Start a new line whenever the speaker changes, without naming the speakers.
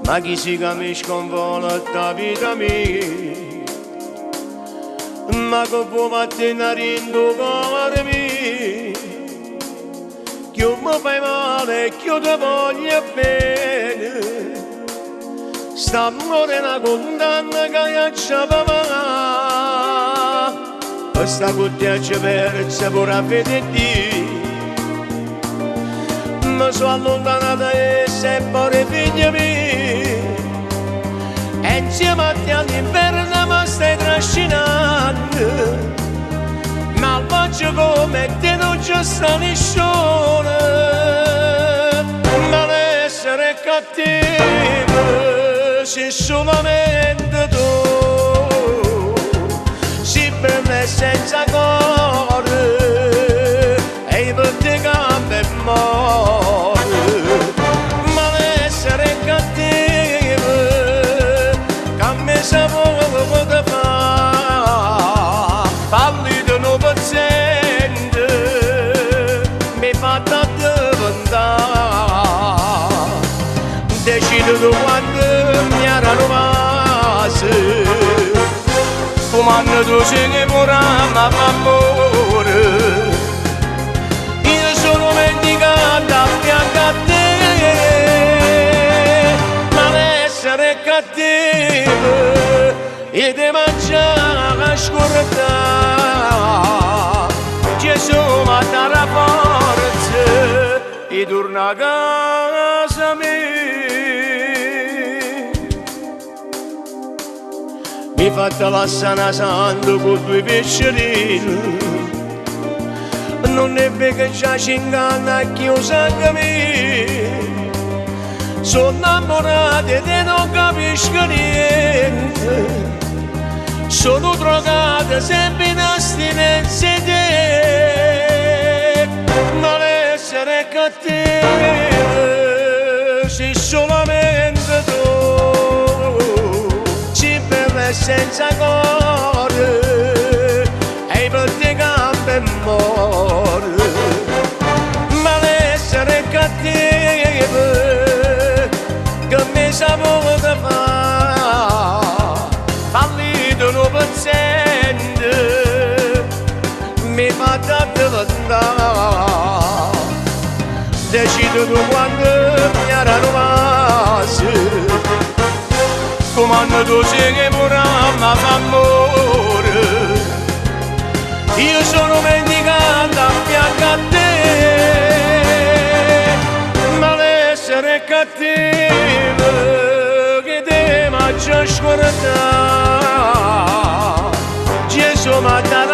ma chi si capisce sconvolta la vita mia, ma che può mattinare in tuo cuore mio, che mi fai male e che ti voglio bene, sta morendo una condanna che lascia papà, questa cuccia ci persa pure a vedere. Mi sono allontanata e sempre figlia mia, e insieme a te all'inverno mi stai trascinando, ma faccio come te non ci sta nessuno, ma l'essere cattivo sei solamente tu, sei bella e senza cuore, e per te cambia e muore. Sapore da fa, parli di un paziente, mi fa tanto diventare, decido di quando mi erano vasi, fumando tu segni pure ma fa amore, io sono mendicata a fianco a te, ma l'essere cattivo e ti mangiare a scorta, Gesù mi dà la forza e torna a casa mia. Mi fatta la sana santo con due pescerini, non è vero che ci inganna chi usa anche me. Sono innamorato e non capisco niente, sono drogato sempre in astinenza di te, ma l'essere cattivo sei solamente tu, sei bella e senza cuore, e per te cambia e muore, ma l'essere cattivo che mi sapore da fa, parli di un paziente, mi fa tanto diventare, decido tu quando mi erano vasi, comando tu segni pure ma fa amore, io sono mendicante a fianco a te, ma l'essere cattivo che te mangia scorta, Gesù mi dà